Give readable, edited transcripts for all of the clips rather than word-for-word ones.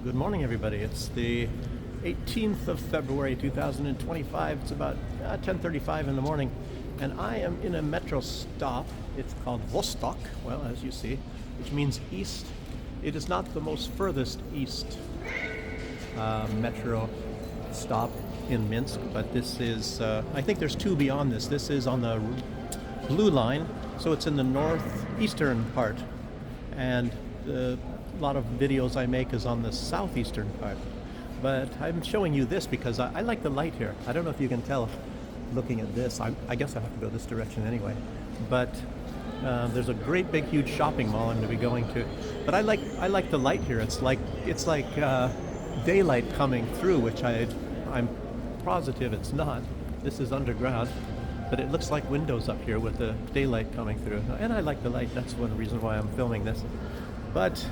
Good morning, everybody. It's the 18th of February 2025. It's about 10:35 in the morning, and I am in a metro stop. It's called Vostok, well, as you see, which means east. It is not the most furthest east metro stop in Minsk, but this is, I think there's two beyond this. This is on the blue line, so it's in the northeastern part, and a lot of videos I make is on the southeastern part. But I'm showing you this because I like the light here. I don't know if you can tell looking at this. I guess I have to go this direction anyway. But there's a great big huge shopping mall I'm going to be going to. But I like the light here. It's like daylight coming through, which I'm positive it's not. This is underground, but it looks like windows up here with the daylight coming through. And I like the light. That's one reason why I'm filming this. But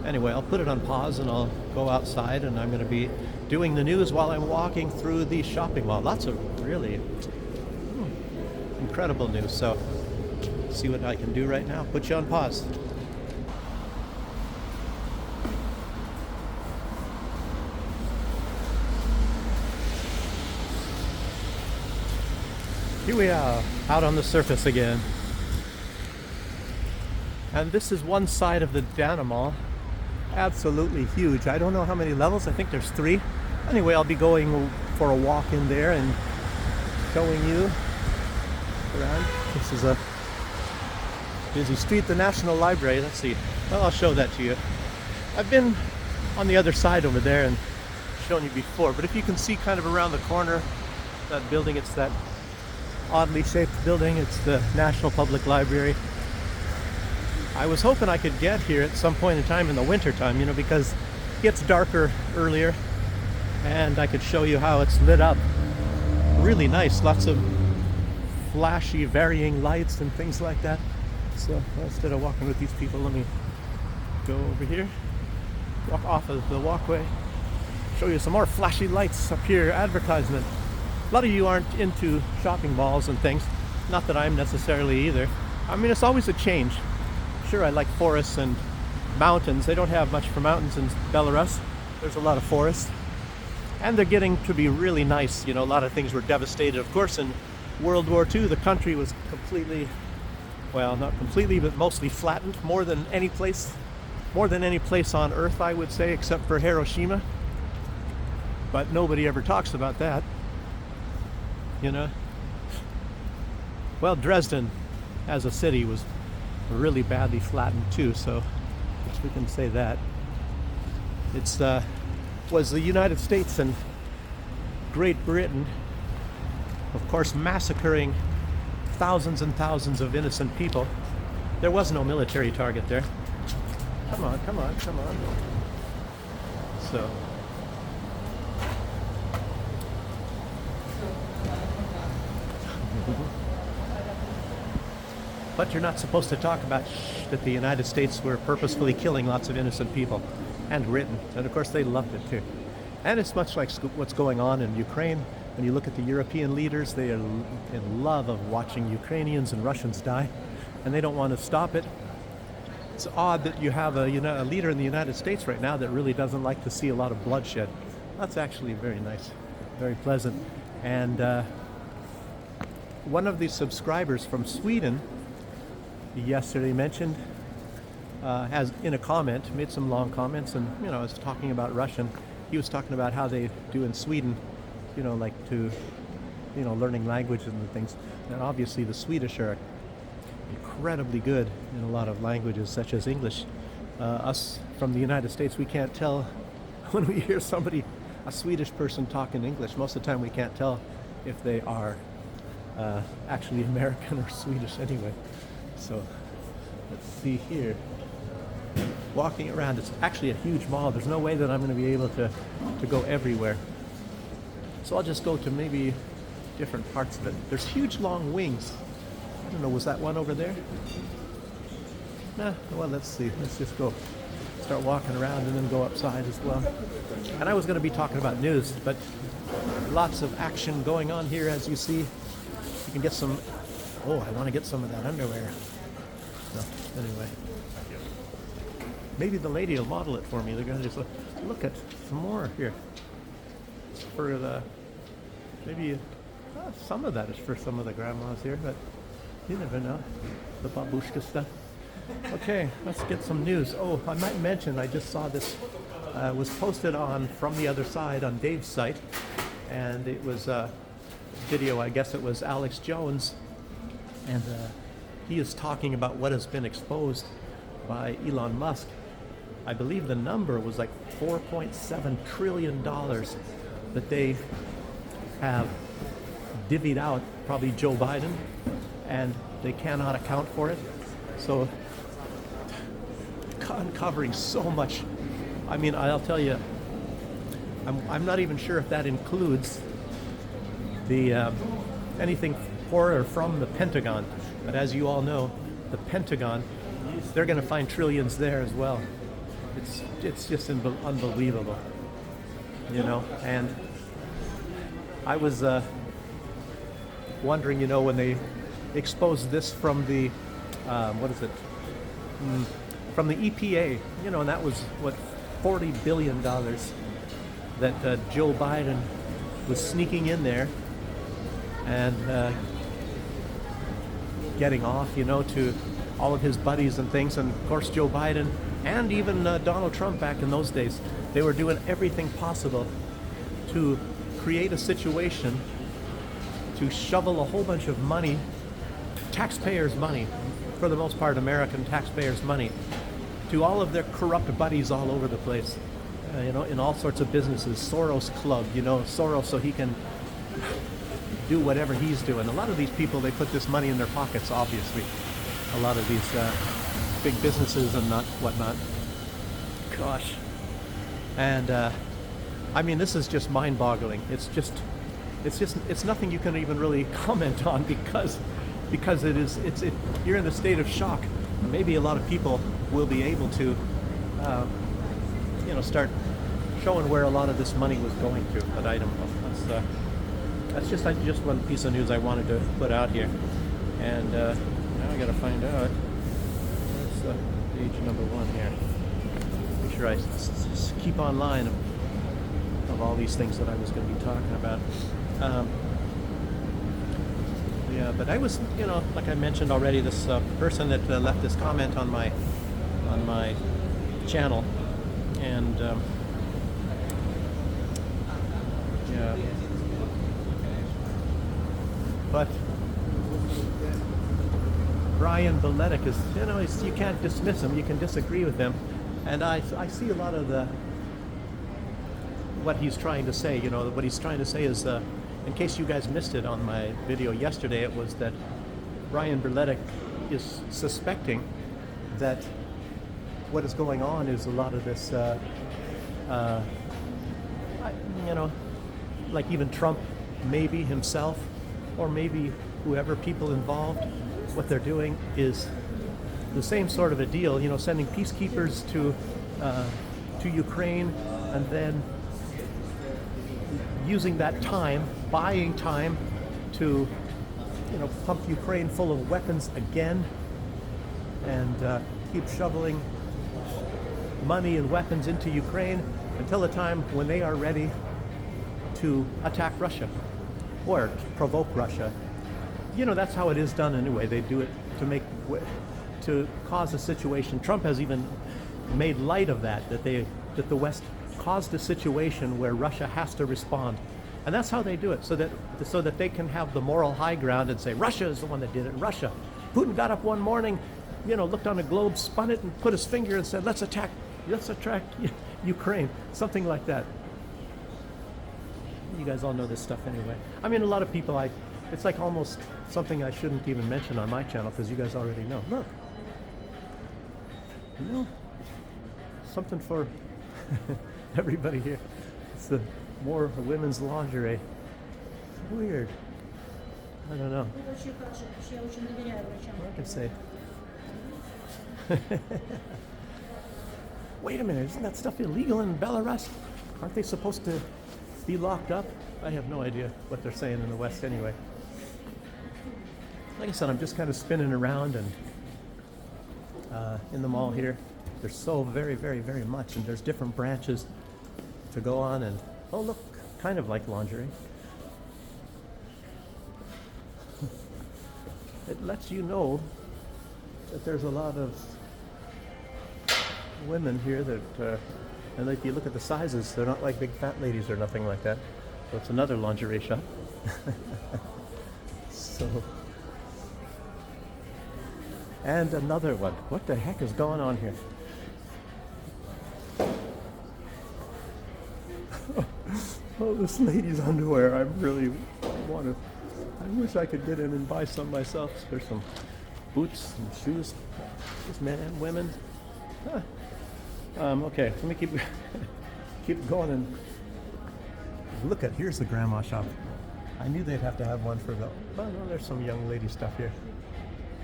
anyway, I'll put it on pause and I'll go outside, and I'm going to be doing the news while I'm walking through the shopping mall. Lots of really incredible news. So see what I can do right now. Put you on pause. Here we are, out on the surface again. And this is one side of the Dana Mall. Absolutely huge. I don't know how many levels. I think there's 3. Anyway, I'll be going for a walk in there and showing you around. This is a busy street, the National Library. Let's see. Well, I'll show that to you. I've been on the other side over there and shown you before, but if you can see kind of around the corner, that building, it's that oddly shaped building. It's the National Public Library. I was hoping I could get here at some point in time in the winter time, because it gets darker earlier, and I could show you how it's lit up. Really nice, lots of flashy, varying lights and things like that. So instead of walking with these people, let me go over here, walk off of the walkway, show you some more flashy lights up here, advertisement. A lot of you aren't into shopping malls and things, not that I'm necessarily either. I mean, it's always a change. Sure, I like forests and mountains. They don't have much for mountains in Belarus. There's a lot of forests. And they're getting to be really nice. A lot of things were devastated. Of course, in World War II, the country was completely, well, not completely, but mostly flattened. More than any place on Earth, I would say, except for Hiroshima. But nobody ever talks about that. Well, Dresden as a city was really badly flattened too, so we can say that. It's was the United States and Great Britain, of course, massacring thousands and thousands of innocent people. There was no military target there. Come on. So but you're not supposed to talk about that the United States were purposefully killing lots of innocent people, and Britain. And of course they loved it too. And it's much like what's going on in Ukraine. When you look at the European leaders, they are in love of watching Ukrainians and Russians die, and they don't want to stop it. It's odd that you have a leader in the United States right now that really doesn't like to see a lot of bloodshed. That's actually very nice, very pleasant. And one of the subscribers from Sweden yesterday mentioned, has in a comment, made some long comments, and was talking about Russian. He was talking about how they do in Sweden, like to, learning languages and things. And obviously the Swedish are incredibly good in a lot of languages, such as English. Us from the United States, we can't tell when we hear a Swedish person talking English. Most of the time we can't tell if they are actually American or Swedish anyway. So let's see here. Walking around, it's actually a huge mall. There's no way that I'm going to be able to go everywhere. So I'll just go to maybe different parts of it. There's huge long wings. I don't know, was that one over there? Nah, well, let's see. Let's just go start walking around and then go upside as well. And I was going to be talking about news, but lots of action going on here, as you see. You can get some. Oh, I want to get some of that underwear. No, anyway. maybe the lady will model it for me. They're gonna just look at some more here for the maybe some of that is for some of the grandmas here, but you never know. The babushka stuff. Okay, let's get some news. Oh, I might mention I just saw this was posted on From the Other Side on Dave's site, and it was a video. I guess it was Alex Jones, and he is talking about what has been exposed by Elon Musk. I believe the number was like $4.7 trillion that they have divvied out, probably Joe Biden, and they cannot account for it. So uncovering so much. I mean, I'll tell you, I'm not even sure if that includes the anything for or from the Pentagon. But as you all know, the Pentagon, they're going to find trillions there as well. It's just unbelievable, you know. And I was wondering, you know, when they exposed this from the what is it? From the EPA, you know, and that was what $40 billion that Joe Biden was sneaking in there and getting off, you know, to all of his buddies and things. And of course, Joe Biden and even Donald Trump back in those days, they were doing everything possible to create a situation to shovel a whole bunch of money, taxpayers' money, for the most part American taxpayers' money, to all of their corrupt buddies all over the place, you know, in all sorts of businesses. Soros Club, you know, Soros, so he can do whatever he's doing. A lot of these people, they put this money in their pockets, obviously. A lot of these big businesses and whatnot. Gosh. And I mean, this is just mind-boggling. It's nothing you can even really comment on because you're in a state of shock. Maybe a lot of people will be able to, you know, start showing where a lot of this money was going to. But I don't know. That's just one piece of news I wanted to put out here. And now I got to find out. Where's page number 1 here? Make sure I keep online of all these things that I was going to be talking about. Yeah, but I was, you know, like I mentioned already, this person that left this comment on my channel, and yeah, but Brian Beletic is, you know, you can't dismiss him, you can disagree with him, and I see a lot of what he's trying to say. You know, what he's trying to say is, in case you guys missed it on my video yesterday, it was that Brian Beletic is suspecting that what is going on is a lot of this, you know, like even Trump, maybe himself, or maybe whoever people involved, what they're doing is the same sort of a deal, you know, sending peacekeepers to Ukraine, and then using that time, buying time to, you know, pump Ukraine full of weapons again, and keep shoveling money and weapons into Ukraine until the time when they are ready to attack Russia or to provoke Russia. You know, that's how it is done anyway. They do it to cause a situation. Trump has even made light of that the West caused a situation where Russia has to respond. And that's how they do it, so that they can have the moral high ground and say, Russia is the one that did it. Russia. Putin got up one morning, you know, looked on a globe, spun it, and put his finger and said, let's attack Ukraine. Something like that. You guys all know this stuff anyway. I mean, a lot of people, it's like almost something I shouldn't even mention on my channel because you guys already know. Look. You know, something for everybody here. It's the more women's lingerie. Weird. I don't know. What I can say. Wait a minute, isn't that stuff illegal in Belarus? Aren't they supposed to be locked up? I have no idea what they're saying in the West anyway. Like I said, I'm just kind of spinning around and in the mall here. There's so very, very, very much, and there's different branches to go on. And oh, look, kind of like lingerie. It lets you know that there's a lot of women here that, and if you look at the sizes, they're not like big fat ladies or nothing like that. So it's another lingerie shop. So, and another one. What the heck is going on here? Oh, this lady's underwear. I really want to. I wish I could get in and buy some myself. There's some boots and shoes. There's men and women. Huh. Okay, let me keep keep going and look at. Here's the grandma shop. I knew they'd have to have one for the. Oh no, there's some young lady stuff here.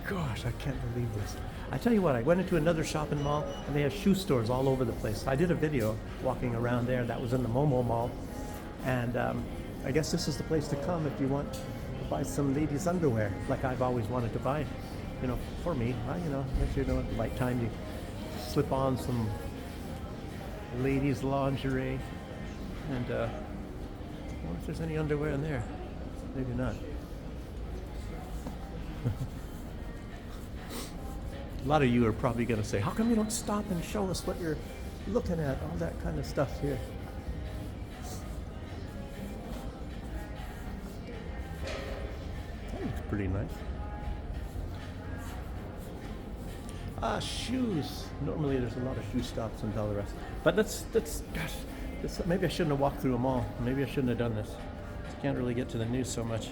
Gosh, I can't believe this. I tell you what, I went into another shopping mall and they have shoe stores all over the place. I did a video walking around there. That was in the Momo Mall, and I guess this is the place to come if you want to buy some ladies' underwear, like I've always wanted to buy. You know, for me, if you know, at the right time, you slip on some ladies' lingerie, and I wonder if there's any underwear in there. Maybe not. A lot of you are probably going to say, how come you don't stop and show us what you're looking at? All that kind of stuff here. That looks pretty nice. Shoes. Normally there's a lot of shoe stops in Belarus. But maybe I shouldn't have walked through them all. Maybe I shouldn't have done this. Can't really get to the news so much.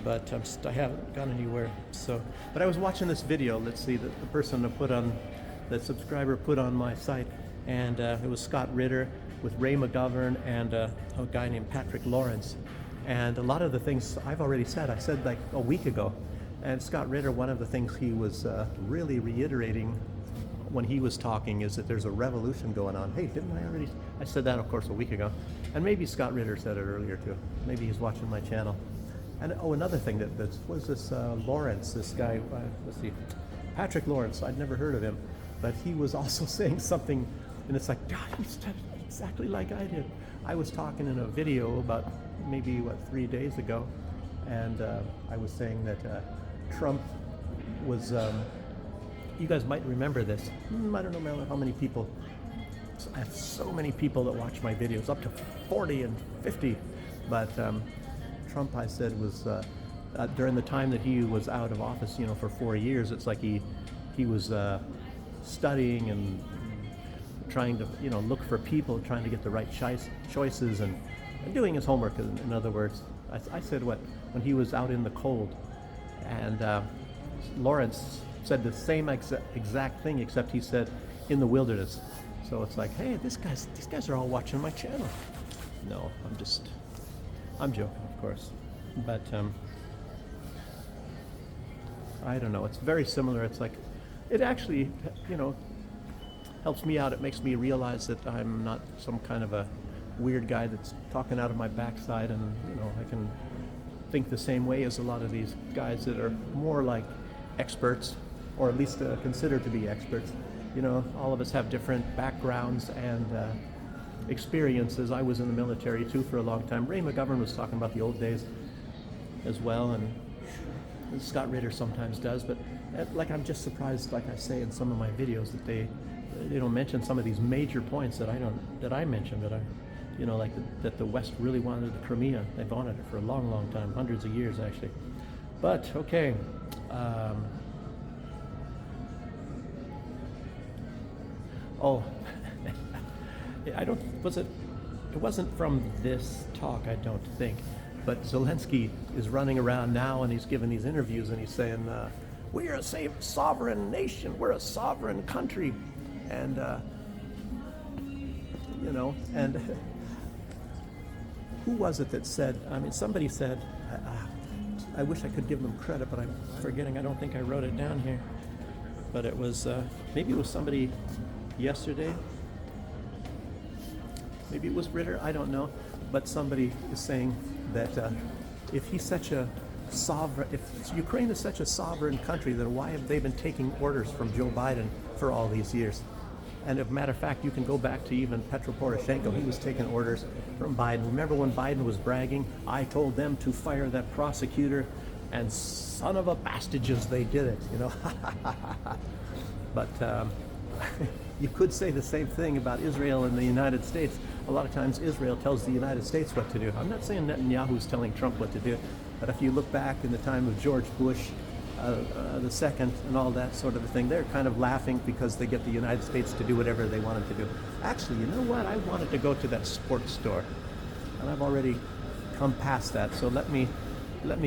But I haven't gone anywhere. So, but I was watching this video. Let's see, the person that subscriber put on my site, and it was Scott Ritter with Ray McGovern and a guy named Patrick Lawrence. And a lot of the things I've already said, I said like a week ago. And Scott Ritter, one of the things he was really reiterating when he was talking is that there's a revolution going on. Hey, didn't I already? I said that, of course, a week ago. And maybe Scott Ritter said it earlier too. Maybe he's watching my channel. And another thing that was this Lawrence, this guy, let's see, Patrick Lawrence, I'd never heard of him, but he was also saying something, and it's like, God, he said exactly like I did. I was talking in a video about maybe, 3 days ago, and I was saying that Trump was, you guys might remember this, I don't know how many people, I have so many people that watch my videos, up to 40 and 50, but Trump, I said, was during the time that he was out of office, for 4 years, it's like he was studying and trying to, look for people, trying to get the right choices and doing his homework, in other words. I said when he was out in the cold, and Lawrence said the same exact thing, except he said in the wilderness. So it's like, hey, these guys are all watching my channel. No, I'm joking, of course. But I don't know, it's very similar. It's like, it actually, helps me out. It makes me realize that I'm not some kind of a weird guy that's talking out of my backside, and I can think the same way as a lot of these guys that are more like experts, or at least considered to be experts. All of us have different backgrounds and experiences. I was in the military too for a long time. Ray McGovern was talking about the old days as well, and Scott Ritter sometimes does, but I'm just surprised, like I say in some of my videos, that they don't mention some of these major points that I mentioned, that that the West really wanted the Crimea. They've wanted it for a long, long time, hundreds of years actually. But okay. It wasn't from this talk, I don't think, but Zelensky is running around now and he's giving these interviews and he's saying, we're a sovereign nation, we're a sovereign country, and and who was it that said, somebody said, I wish I could give them credit, but I'm forgetting, I don't think I wrote it down here, but it was, maybe it was somebody yesterday, maybe it was Ritter, I don't know, but somebody is saying that if Ukraine is such a sovereign country, then why have they been taking orders from Joe Biden for all these years? And as a matter of fact, you can go back to even Petro Poroshenko. He was taking orders from Biden. Remember when Biden was bragging, I told them to fire that prosecutor, and son of a bastages, they did it, you know. But you could say the same thing about Israel and the United States. A lot of times Israel tells the United States what to do. I'm not saying Netanyahu's telling Trump what to do, but if you look back in the time of George Bush, the second, and all that sort of a thing, they're kind of laughing because they get the United States to do whatever they wanted to do. Actually, you know what? I wanted to go to that sports store, and I've already come past that, so let me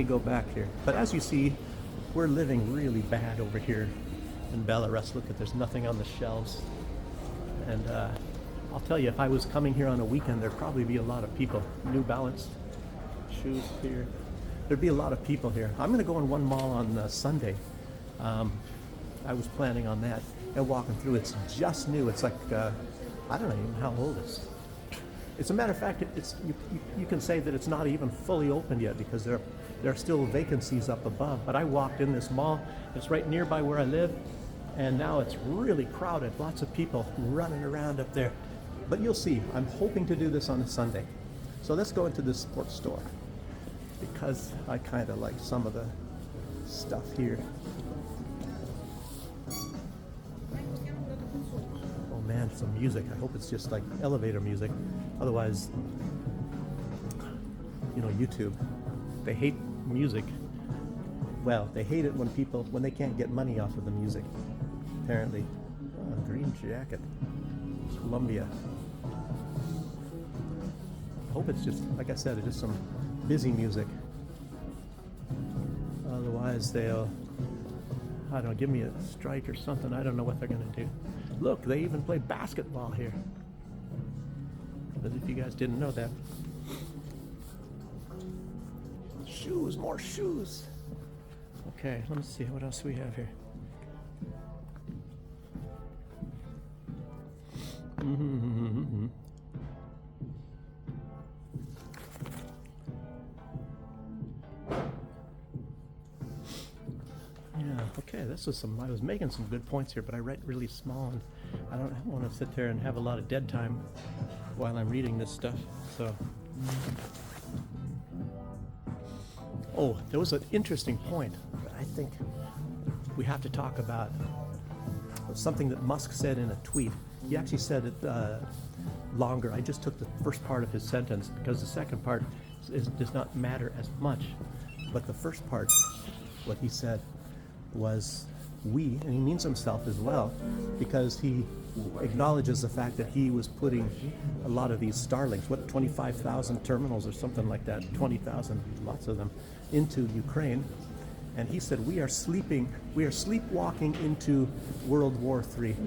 go back here. But as you see, we're living really bad over here in Belarus. Look, there's nothing on the shelves. And I'll tell you, if I was coming here on a weekend, there'd probably be a lot of people. New Balance shoes here. There'd be a lot of people here. I'm going to go in one mall on Sunday. I was planning on that and walking through. It's just new. It's like, I don't know even how old it is. As a matter of fact, you can say that it's not even fully opened yet because there are still vacancies up above. But I walked in this mall. It's right nearby where I live. And now it's really crowded. Lots of people running around up there. But you'll see, I'm hoping to do this on a Sunday. So let's go into this sports store, because I kind of like some of the stuff here. Oh man, some music. I hope it's just like elevator music. Otherwise, you know, YouTube, they hate music. Well, they hate it when they can't get money off of the music. Apparently. Oh, green jacket. Columbia. I hope it's just, like I said, it's just some busy music. Otherwise they'll, I don't know, give me a strike or something. I don't know what they're going to do. Look, they even play basketball here. As if you guys didn't know that. Shoes, more shoes. Okay, let me see what else we have here. Yeah, okay, this was I was making some good points here, but I write really small, and I don't want to sit there and have a lot of dead time while I'm reading this stuff, so. Oh, there was an interesting point that I think we have to talk about. Something that Musk said in a tweet. He actually said it longer. I just took the first part of his sentence because the second part does not matter as much. But the first part, what he said was we, and he means himself as well, because he acknowledges the fact that he was putting a lot of these Starlinks, 25,000 terminals or something like that, 20,000, lots of them, into Ukraine. And he said, we are sleepwalking into World War III.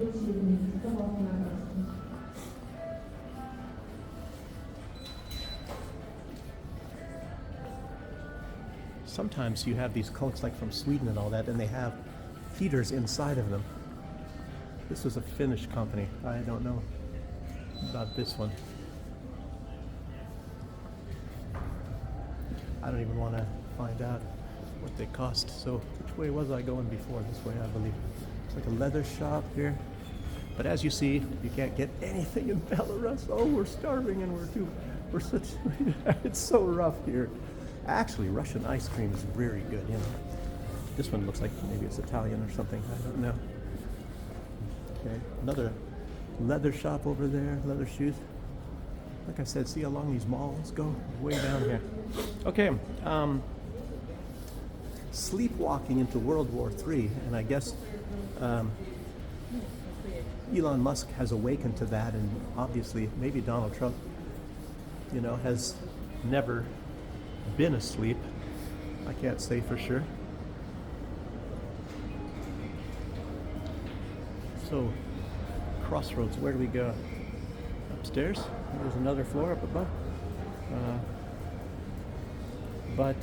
Sometimes you have these cloaks like from Sweden and all that, and they have heaters inside of them. This was a Finnish company. I don't know about this one. I don't even want to find out what they cost. So which way was I going before? This way, I believe. It's like a leather shop here. But as you see, you can't get anything in Belarus. Oh, we're starving and we're such, it's so rough here. Actually, Russian ice cream is very good, you know. This one looks like maybe it's Italian or something. I don't know. Okay, another leather shop over there, leather shoes. Like I said, see along these malls. Let's go way down here. Okay, sleepwalking into World War III, and I guess Elon Musk has awakened to that, and obviously maybe Donald Trump, you know, has never been asleep. I can't say for sure. So, Crossroads, where do we go? Upstairs? There's another floor up above. But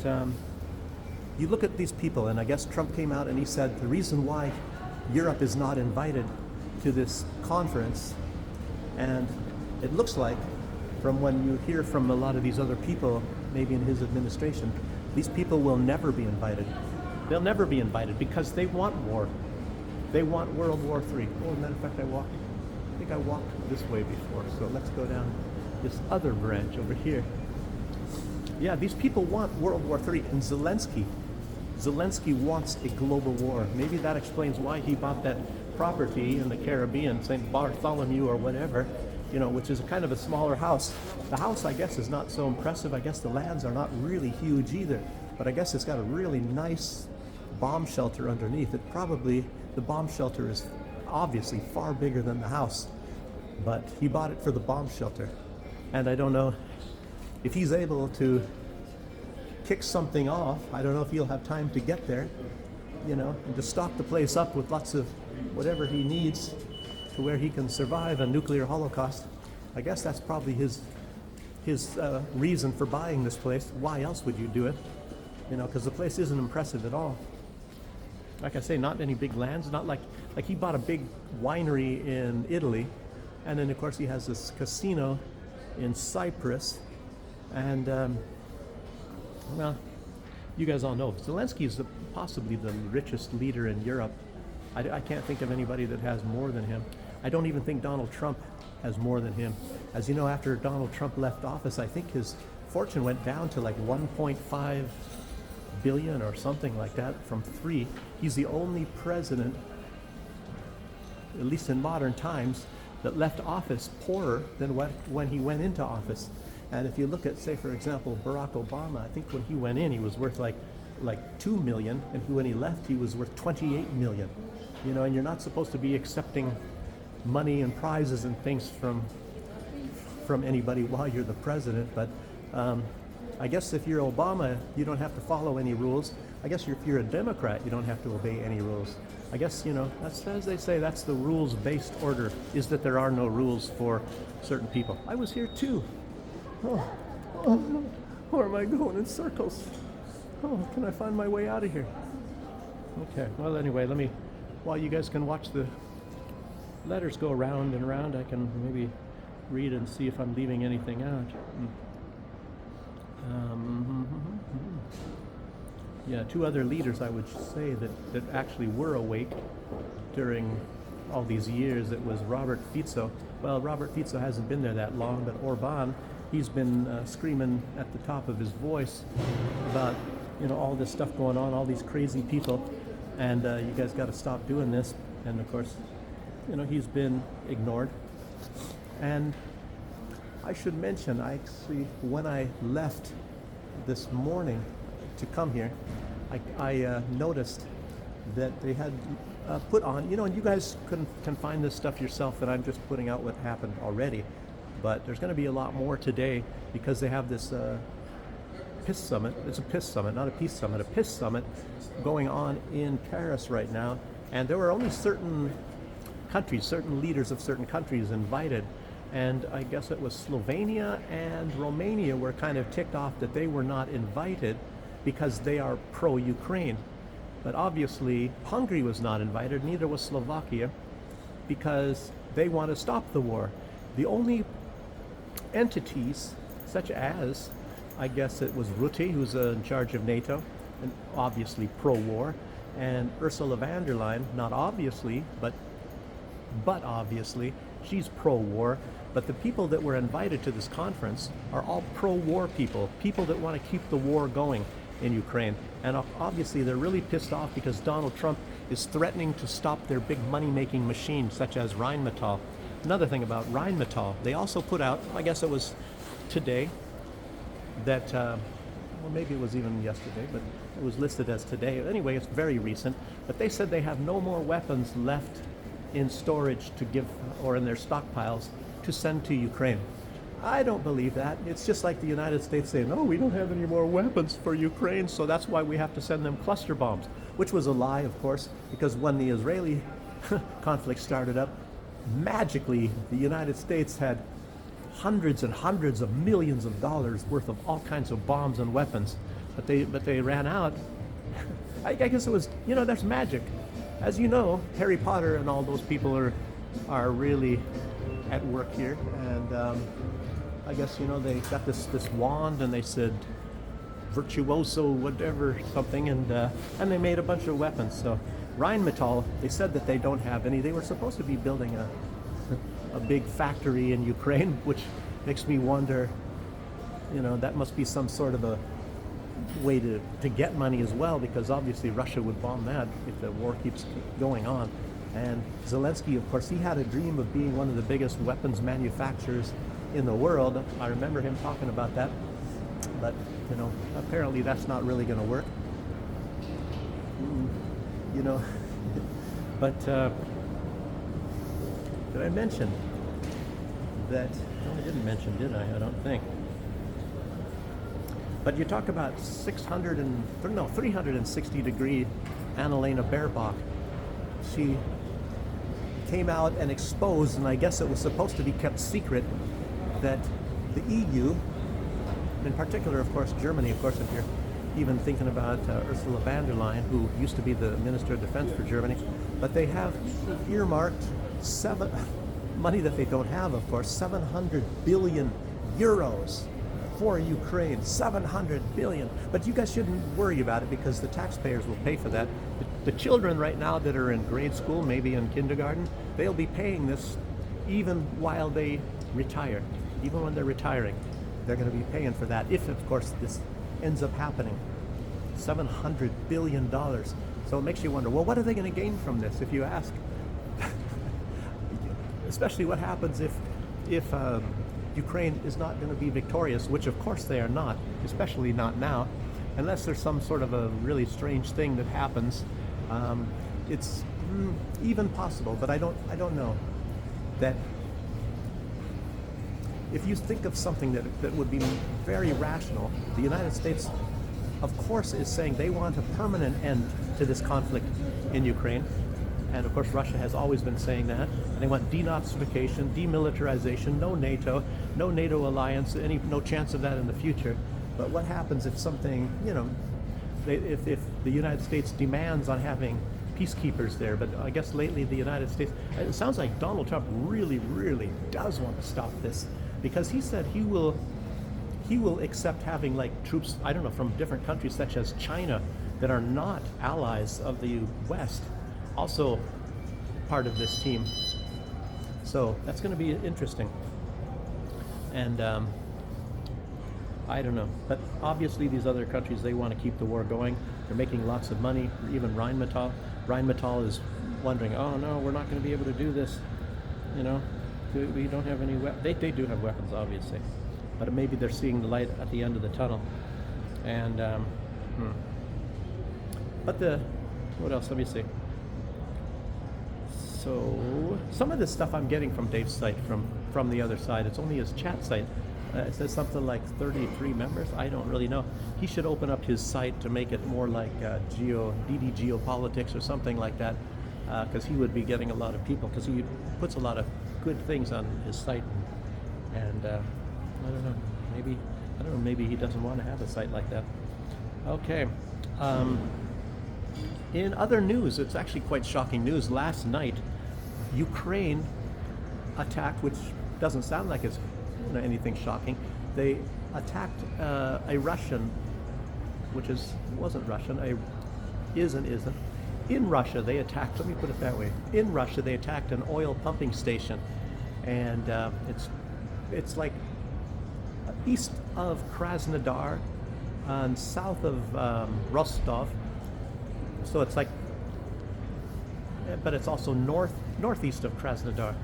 you look at these people, and I guess Trump came out and he said the reason why Europe is not invited to this conference, and it looks like from when you hear from a lot of these other people, maybe in his administration, these people will never be invited. They'll never be invited because they want war. They want World War III. Oh, as a matter of fact, I walked think I walked this way before, so let's go down this other branch over here. Yeah, these people want World War III, and Zelensky wants a global war. Maybe that explains why he bought that property in the Caribbean, St. Bartholomew or whatever, you know, which is kind of a smaller house. The house, I guess, is not so impressive. I guess the lands are not really huge either, but I guess it's got a really nice bomb shelter underneath. It probably, the bomb shelter is obviously far bigger than the house, but he bought it for the bomb shelter. And I don't know if he's able to kick something off. I don't know if he'll have time to get there, you know, and to stock the place up with lots of whatever he needs to where he can survive a nuclear holocaust. I guess that's probably his reason for buying this place. Why else would you do it? You know, because the place isn't impressive at all. Like I say, not any big lands, not like he bought a big winery in Italy, and then of course he has this casino in Cyprus, and well, you guys all know Zelensky is possibly the richest leader in Europe. I can't think of anybody that has more than him. I don't even think Donald Trump has more than him. As you know, after Donald Trump left office, I think his fortune went down to like 1.5 billion or something like that from 3. He's the only president, at least in modern times, that left office poorer than when he went into office. And if you look at, say, for example, Barack Obama, I think when he went in, he was worth like 2 million, and when he left, he was worth 28 million. You know, and you're not supposed to be accepting money and prizes and things from anybody while you're the president. But I guess if you're Obama, you don't have to follow any rules. I guess if you're a Democrat, you don't have to obey any rules. I guess, you know, that's, as they say, that's the rules-based order, is that there are no rules for certain people. I was here too. Oh, where am I going in circles? Oh, can I find my way out of here? Okay, well anyway, let me, while you guys can watch the letters go around and around, I can maybe read and see if I'm leaving anything out. Yeah, 2 other leaders I would say that actually were awake during all these years. It was Robert Fico. Well, Robert Fico hasn't been there that long, but Orban, he's been screaming at the top of his voice about, you know, all this stuff going on, all these crazy people, and you guys got to stop doing this. And of course, you know, he's been ignored. And I should mention, I actually, when I left this morning to come here, I noticed that they had put on, you know, and you guys can find this stuff yourself, and I'm just putting out what happened already, but there's going to be a lot more today because they have this PIS summit. It's a PIS summit, not a peace summit, a PIS summit going on in Paris right now, and there were only certain countries, certain leaders of certain countries invited, and I guess it was Slovenia and Romania were kind of ticked off that they were not invited because they are pro-Ukraine. But obviously Hungary was not invited, neither was Slovakia, because they want to stop the war. The only entities, such as, I guess it was Rutte, who's in charge of NATO, and obviously pro-war, and Ursula von der Leyen, not obviously, but obviously, she's pro-war. But the people that were invited to this conference are all pro-war people, people that want to keep the war going in Ukraine. And obviously they're really pissed off because Donald Trump is threatening to stop their big money-making machines such as Rheinmetall. Another thing about Rheinmetall, they also put out, I guess it was today, that, well, maybe it was even yesterday, but it was listed as today. Anyway, it's very recent. But they said they have no more weapons left in storage to give, or in their stockpiles, to send to Ukraine. I don't believe that. It's just like the United States saying, no, we don't have any more weapons for Ukraine, so that's why we have to send them cluster bombs, which was a lie, of course, because when the Israeli conflict started up, magically the United States had hundreds and hundreds of millions of dollars worth of all kinds of bombs and weapons, but they ran out. I guess it was, you know, that's magic. As you know, Harry Potter and all those people are really at work here, and I guess, you know, they got this wand and they said virtuoso whatever something, and they made a bunch of weapons. So Rheinmetall, they said that they don't have any. They were supposed to be building a big factory in Ukraine, which makes me wonder, that must be some sort of a way to get money as well, because obviously Russia would bomb that if the war keeps going on. And Zelensky, of course, he had a dream of being one of the biggest weapons manufacturers in the world. I remember him talking about that, but apparently that's not really going to work. But did I mention that? No, I didn't mention, did I? I don't think. But you talk about 360-degree Annalena Baerbock. She came out and exposed, and I guess it was supposed to be kept secret, that the EU, in particular, of course, Germany, of course, if you're even thinking about Ursula von der Leyen, who used to be the Minister of Defense for Germany, but they have earmarked money that they don't have, of course, 700 billion euros for Ukraine, 700 billion. But you guys shouldn't worry about it, because the taxpayers will pay for that. The children right now that are in grade school, maybe in kindergarten, they'll be paying this even while they retire. Even when they're retiring, they're going to be paying for that, if, of course, this ends up happening. $700 billion. So it makes you wonder, well, what are they going to gain from this, if you ask? Especially what happens if Ukraine is not going to be victorious, which of course they are not, especially not now, unless there's some sort of a really strange thing that happens. It's even possible, but I don't know that. If you think of something that would be very rational, the United States, of course, is saying they want a permanent end to this conflict in Ukraine. And of course, Russia has always been saying that. And they want denazification, demilitarization, no NATO alliance, no chance of that in the future. But what happens if something, if the United States demands on having peacekeepers there? But I guess lately the United States, it sounds like Donald Trump really, really does want to stop this, because he said he will accept having troops, I don't know, from different countries such as China that are not allies of the West, also part of this team. So that's going to be interesting. And I don't know, but obviously these other countries, they want to keep the war going. They're making lots of money. Even Rheinmetall is wondering, oh no, we're not going to be able to do this. We don't have any weapons. They do have weapons, obviously, but maybe they're seeing the light at the end of the tunnel. And but what else? Let me see. So some of this stuff I'm getting from Dave's site, from the other side. It's only his chat site. It says something like 33 members. I don't really know. He should open up his site to make it more like DD Geopolitics or something like that, because he would be getting a lot of people, because he puts a lot of good things on his site. And I don't know. Maybe he doesn't want to have a site like that. Okay. In other news, it's actually quite shocking news. Last night, Ukraine attacked, which doesn't sound like it's anything shocking. They attacked a Russian, which wasn't Russian, isn't. In Russia, they attacked, let me put it that way. In Russia, they attacked an oil pumping station. And it's like east of Krasnodar and south of Rostov. So it's like, but it's also northeast of Krasnodar.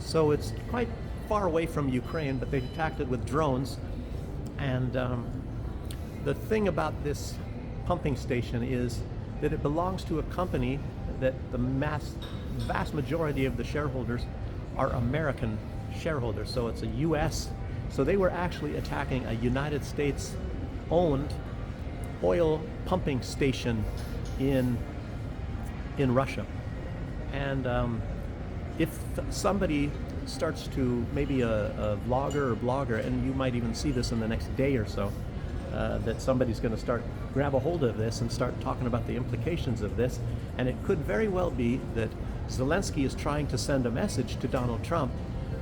So it's quite far away from Ukraine, but they attacked it with drones. And the thing about this pumping station is that it belongs to a company that the vast majority of the shareholders are American shareholders. So it's a U.S. So they were actually attacking a United States-owned oil pumping station in Russia. And if somebody starts to, maybe a vlogger or blogger, and you might even see this in the next day or so, that somebody's going to grab a hold of this and start talking about the implications of this. And it could very well be that Zelensky is trying to send a message to Donald Trump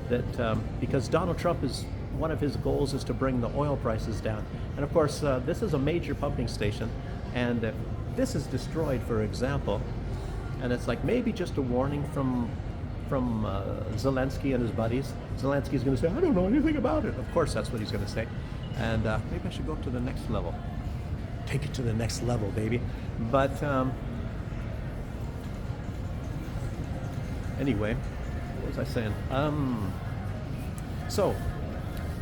that because Donald Trump one of his goals is to bring the oil prices down. And of course, this is a major pumping station, and this is destroyed, for example, and it's like maybe just a warning from Zelensky and his buddies. Zelensky's going to say, I don't know anything about it. Of course, that's what he's going to say. And maybe I should go up to the next level. Take it to the next level, baby. But anyway, what was I saying? So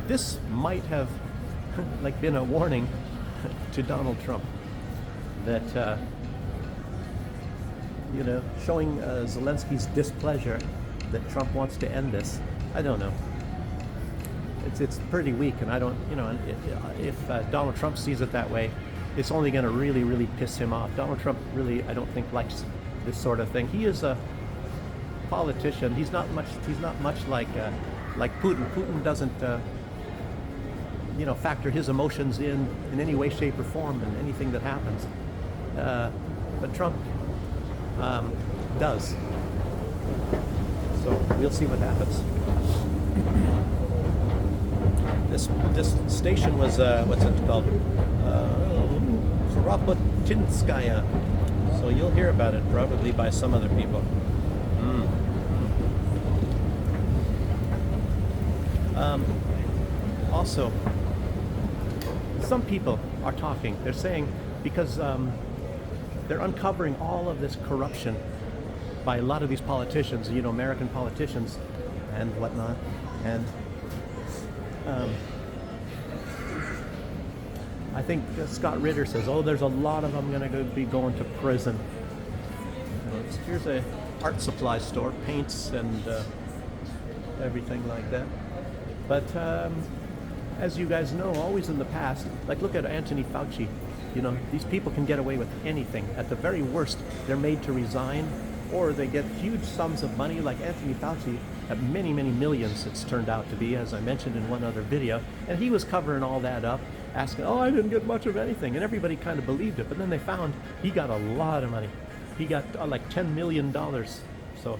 this might have like been a warning to Donald Trump that showing Zelensky's displeasure that Trump wants to end this. I don't know. It's pretty weak, and I don't, if Donald Trump sees it that way, it's only going to really, really piss him off. Donald Trump really, I don't think, likes this sort of thing. He is a politician. He's not much like Putin. Putin doesn't, factor his emotions in any way, shape, or form in anything that happens. But Trump does. So we'll see what happens. This station was what's it called? Kropotkinskaya. So you'll hear about it probably by some other people. Also, some people are talking. They're saying because they're uncovering all of this corruption by a lot of these politicians, American politicians and whatnot. And I think Scott Ritter says, there's a lot of them going to be going to prison. Here's a art supply store, paints and everything like that. But as you guys know, always in the past, like look at Anthony Fauci. These people can get away with anything. At the very worst, they're made to resign, or they get huge sums of money, like Anthony Fauci, at many, many millions it's turned out to be, as I mentioned in one other video. And he was covering all that up, asking, I didn't get much of anything. And everybody kind of believed it. But then they found he got a lot of money. He got like $10 million. So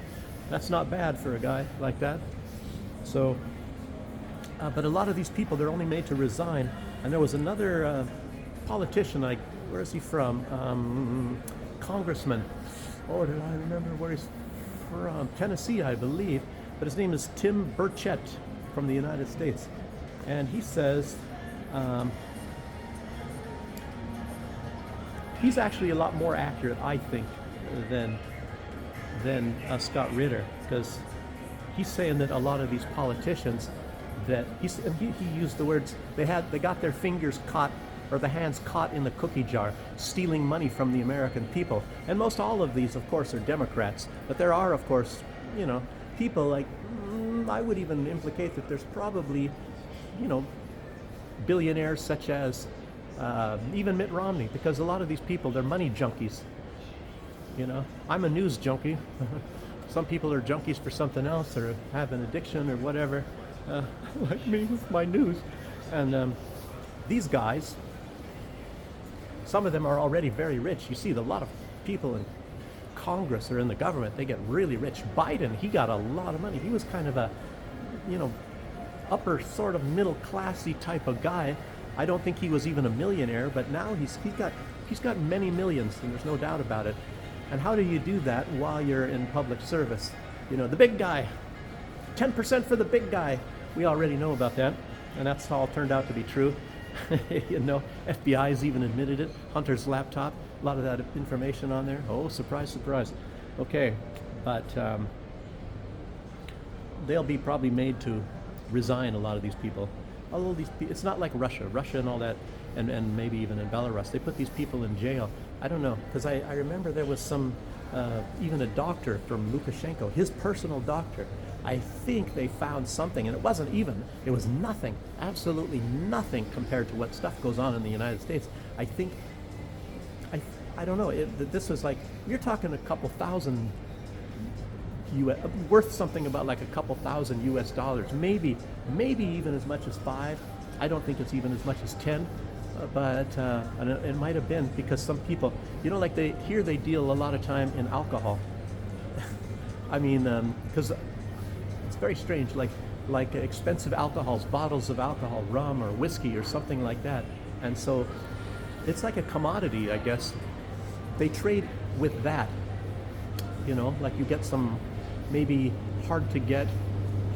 that's not bad for a guy like that. So, but a lot of these people, they're only made to resign. And there was another politician, where is he from? Congressman. Oh, did I remember where he's from? Tennessee, I believe. But his name is Tim Burchett from the United States. And he says he's actually a lot more accurate, I think, than Scott Ritter, because he's saying that a lot of these politicians that he used the words they got their fingers caught, or the hands caught in the cookie jar, stealing money from the American people. And most all of these, of course, are Democrats. But there are, of course, people like, I would even implicate that there's probably, billionaires such as even Mitt Romney, because a lot of these people, they're money junkies. I'm a news junkie. Some people are junkies for something else, or have an addiction or whatever, like me with my news. And these guys, some of them are already very rich. You see, a lot of people in Congress or in the government, they get really rich. Biden, he got a lot of money. He was kind of a, upper sort of middle classy type of guy. I don't think he was even a millionaire, but now he's got many millions, and there's no doubt about it. And how do you do that while you're in public service? The big guy, 10% for the big guy. We already know about that, and that's all turned out to be true. FBI's even admitted it. Hunter's laptop, a lot of that information on there. Oh, surprise, surprise. Okay, but they'll be probably made to resign, a lot of these people. Although it's not like Russia and all that, and maybe even in Belarus. They put these people in jail. I don't know, because I remember there was some, even a doctor from Lukashenko, his personal doctor. I think they found something, and it was nothing, absolutely nothing compared to what stuff goes on in the United States. I don't know, this was like, you're talking a couple thousand worth something about like a couple thousand US dollars, maybe even as much as 5. I don't think it's even as much as 10, but and it might have been, because some people, like they deal a lot of time in alcohol. I mean, because it's very strange, like expensive alcohols, bottles of alcohol, rum or whiskey or something like that. And so it's like a commodity, I guess. They trade with that, like you get some maybe hard to get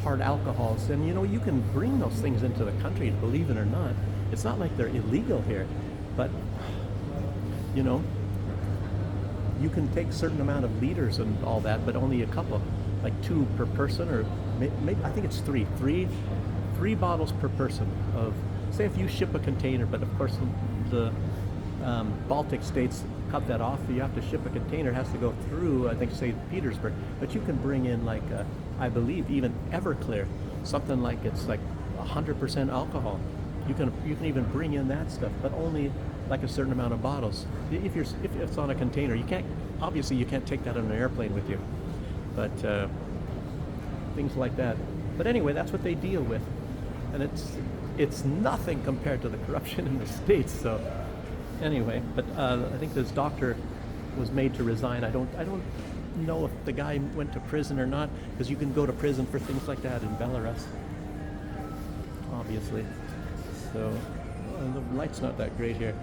hard alcohols. And you can bring those things into the country, believe it or not. It's not like they're illegal here, but you know, you can take a certain amount of liters and all that, but only a couple, like 2 per person, or maybe I think it's three bottles per person of, say if you ship a container, but of course the Baltic states cut that off. You have to ship a container, it has to go through, I think, St. Petersburg, but you can bring in like, I believe even Everclear, something like it's like 100% alcohol. You can even bring in that stuff, but only like a certain amount of bottles. If it's on a container, you can't take that on an airplane with you. But things like that. But anyway, that's what they deal with, and it's nothing compared to the corruption in the States. So anyway, but I think this doctor was made to resign. I don't know if the guy went to prison or not, because you can go to prison for things like that in Belarus, obviously. So the light's not that great here.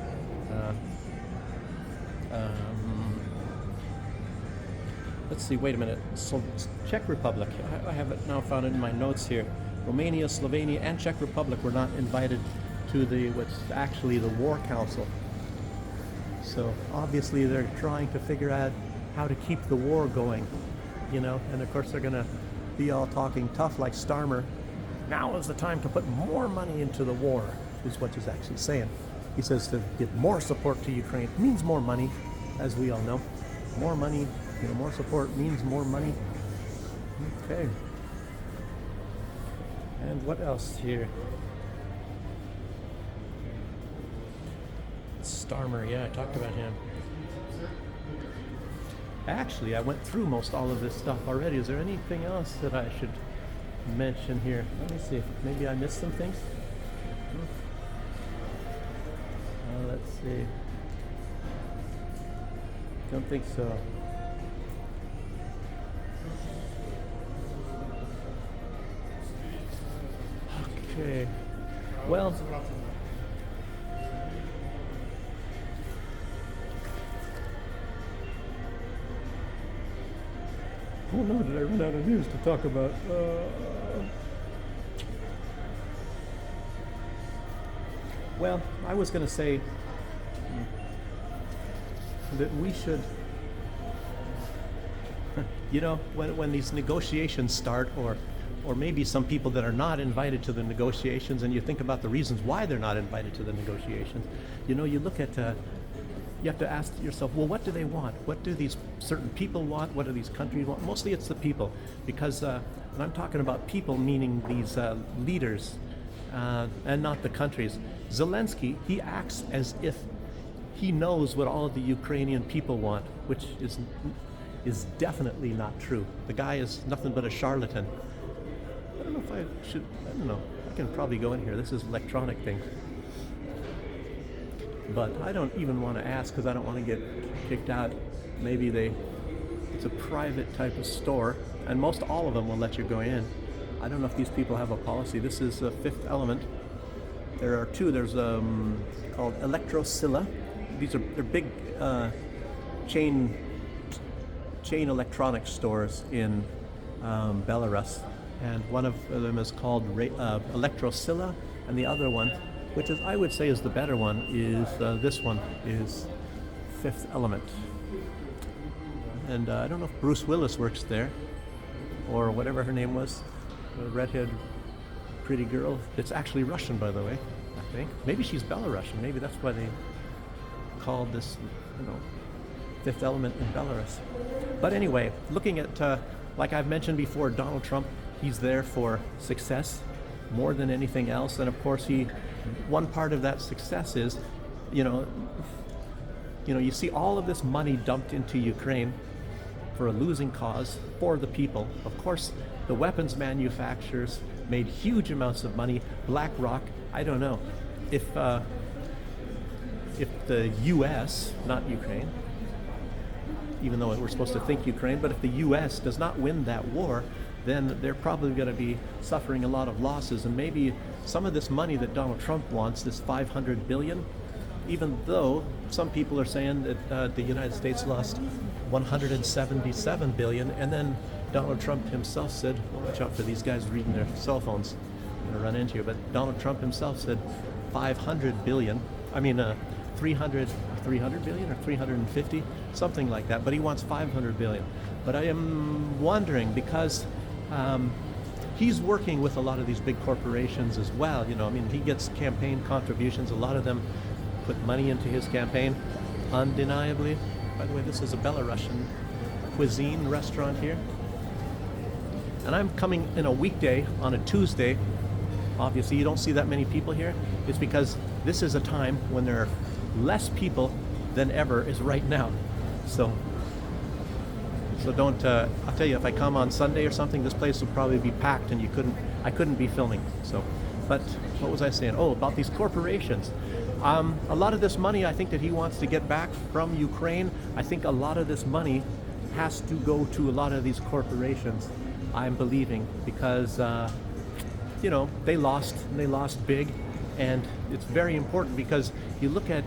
Let's see, wait a minute. So Czech Republic, I have it now found it in my notes here. Romania, Slovenia, and Czech Republic were not invited to what's actually the War Council. So obviously they're trying to figure out how to keep the war going, and of course they're gonna be all talking tough like Starmer. Now is the time to put more money into the war, is what he's actually saying. He says to give more support to Ukraine means more money, as we all know. More money, more support means more money. Okay. And what else here? Starmer, yeah, I talked about him. Actually, I went through most all of this stuff already. Is there anything else that I should mention here? Let me see. Maybe I missed some things. Let's see. Don't think so. Okay. Well, oh no, did I run out of news to talk about? Well, I was going to say that we should, when these negotiations start, or maybe some people that are not invited to the negotiations, and you think about the reasons why they're not invited to the negotiations, you look at, you have to ask yourself, well, what do they want? What do these certain people want? What do these countries want? Mostly it's the people, because when I'm talking about people, meaning these leaders, and not the countries. Zelensky, he acts as if he knows what all of the Ukrainian people want, which is definitely not true. The guy is nothing but a charlatan. I don't know if I should, I don't know. I can probably go in here. This is electronic thing. But I don't even want to ask because I don't want to get kicked out. Maybe it's a private type of store, and most all of them will let you go in. I don't know if these people have a policy. This is Fifth Element. There are 2. There's called Electrosila. They're big chain electronic stores in Belarus, and one of them is called Electrosila, and the other one, which is I would say is the better one, is this one is Fifth Element. And I don't know if Bruce Willis works there, or whatever her name was, the redhead pretty girl. It's actually Russian, by the way, I think. Maybe she's Belarusian. Maybe that's why they called this, Fifth Element in Belarus. But anyway, looking at, like I've mentioned before, Donald Trump, he's there for success more than anything else. And of course, one part of that success is, you see all of this money dumped into Ukraine for a losing cause for the people. Of course, the weapons manufacturers made huge amounts of money. BlackRock, I don't know if the U.S., not Ukraine, even though we're supposed to think Ukraine, but if the U.S. does not win that war, then they're probably going to be suffering a lot of losses. And maybe some of this money that Donald Trump wants, this $500 billion, even though some people are saying that the United States lost $177 billion, and then Donald Trump himself said, well, watch out for these guys reading their cell phones. I'm going to run into you. But Donald Trump himself said 500 billion. I mean, 300 billion or 350, something like that. But he wants 500 billion. But I am wondering because he's working with a lot of these big corporations as well. You know, I mean, he gets campaign contributions. A lot of them put money into his campaign, undeniably. By the way, this is a Belarusian cuisine restaurant here. And I'm coming in a weekday on a Tuesday. Obviously, you don't see that many people here. It's because this is a time when there are less people than ever is right now. So don't, I'll tell you, if I come on Sunday or something, this place will probably be packed and I couldn't be filming. So, but what was I saying? Oh, about these corporations. A lot of this money I think that he wants to get back from Ukraine, I think a lot of this money has to go to a lot of these corporations, I'm believing, because, you know, they lost big, and it's very important because you look at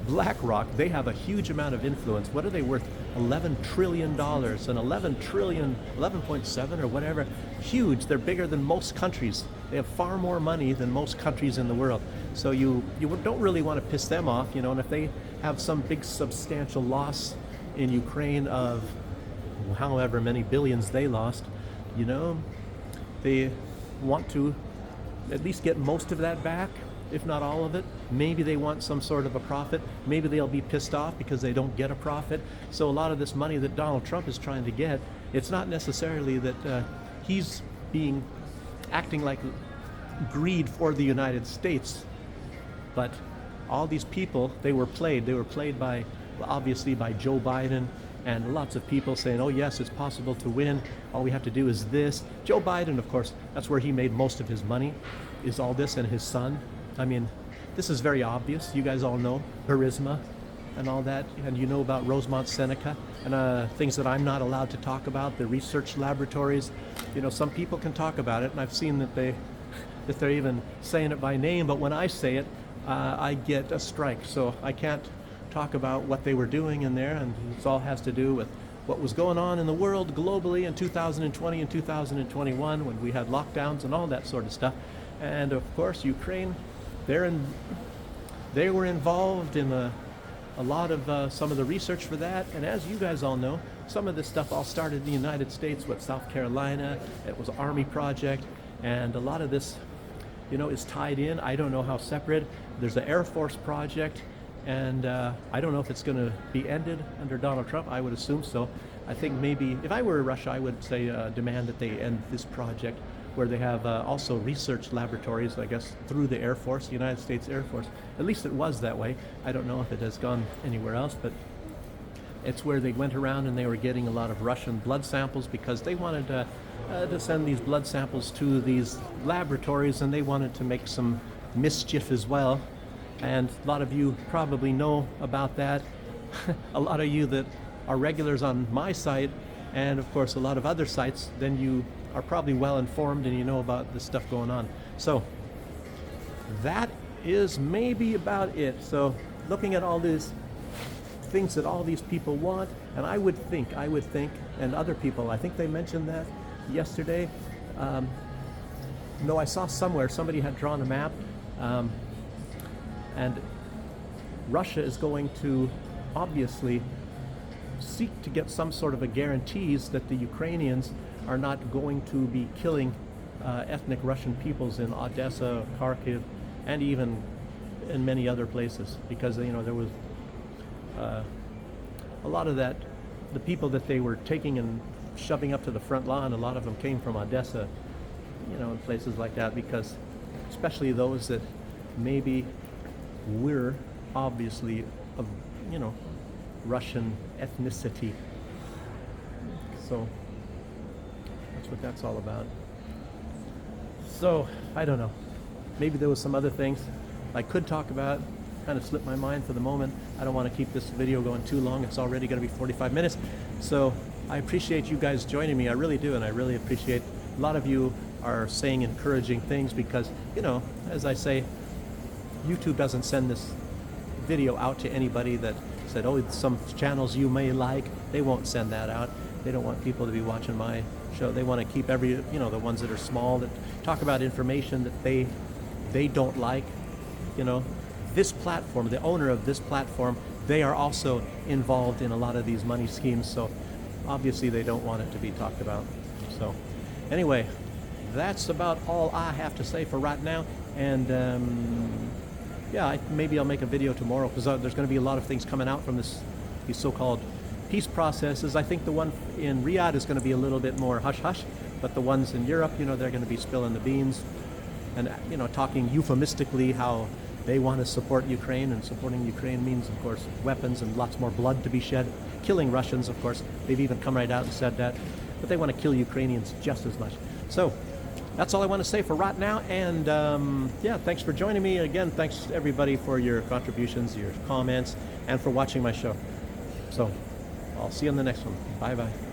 BlackRock, they have a huge amount of influence. What are they worth? $11 trillion and 11.7 or whatever. Huge. They're bigger than most countries. They have far more money than most countries in the world. So you don't really want to piss them off, you know, and if they have some big substantial loss in Ukraine of however many billions they lost, you know, they want to at least get most of that back, if not all of it. Maybe they want some sort of a profit. Maybe they'll be pissed off because they don't get a profit. So a lot of this money that Donald Trump is trying to get, it's not necessarily that he's acting like greed for the United States, but all these people, they were played by, obviously, by Joe Biden and lots of people saying, oh yes, it's possible to win. All we have to do is this. Joe Biden, of course, that's where he made most of his money, is all this, and his son. I mean, this is very obvious. You guys all know Burisma and all that, and you know about Rosemont Seneca and things that I'm not allowed to talk about, the research laboratories. You know, some people can talk about it, and I've seen that they're even saying it by name, but when I say it, I get a strike. So I can't talk about what they were doing in there, and it all has to do with what was going on in the world globally in 2020 and 2021 when we had lockdowns and all that sort of stuff. And of course, Ukraine, they were involved in a lot of some of the research for that. And as you guys all know, some of this stuff all started in the United States, South Carolina, it was Army project, and a lot of this, you know, is tied in. I don't know how separate. There's the Air Force project, and I don't know if it's going to be ended under Donald Trump. I would assume so. I think maybe if I were Russia, I would say demand that they end this project, where they have also research laboratories, I guess, through the Air Force, the United States Air Force. At least it was that way. I don't know if it has gone anywhere else, but it's where they went around and they were getting a lot of Russian blood samples because they wanted to send these blood samples to these laboratories, and they wanted to make some mischief as well. And a lot of you probably know about that. A lot of you that are regulars on my site, and of course a lot of other sites, then you are probably well informed and you know about the stuff going on. So that is maybe about it. So looking at all these things that all these people want, and I would think, and other people, I think they mentioned that yesterday. No, I saw somewhere somebody had drawn a map, and Russia is going to obviously seek to get some sort of a guarantees that the Ukrainians are not going to be killing ethnic Russian peoples in Odessa, Kharkiv, and even in many other places, because you know there was a lot of that, the people that they were taking and shoving up to the front line, a lot of them came from Odessa, you know, and places like that, because especially those that maybe were obviously of, you know, Russian ethnicity. So that's what that's all about. So I don't know, maybe there was some other things I could talk about, kind of slipped my mind for the moment. I don't want to keep this video going too long. It's already going to be 45 minutes. So I appreciate you guys joining me. I really do, and I really appreciate a lot of you are saying encouraging things, because, you know, as I say, YouTube doesn't send this video out to anybody that said, oh, some channels you may like. They won't send that out. They don't want people to be watching my show. They want to keep the ones that are small, that talk about information that they don't like. You know, this platform, the owner of this platform, they are also involved in a lot of these money schemes, so obviously they don't want it to be talked about. So anyway, that's about all I have to say for right now. And yeah, maybe I'll make a video tomorrow, because there's going to be a lot of things coming out from these so-called peace processes. I think the one in Riyadh is going to be a little bit more hush-hush, but the ones in Europe, they're going to be spilling the beans and, talking euphemistically how they want to support Ukraine, and supporting Ukraine means, of course, weapons and lots more blood to be shed. Killing Russians, of course. They've even come right out and said that. But they want to kill Ukrainians just as much. So that's all I want to say for right now. And yeah, thanks for joining me. Again, thanks everybody for your contributions, your comments, and for watching my show. So I'll see you on the next one. Bye-bye.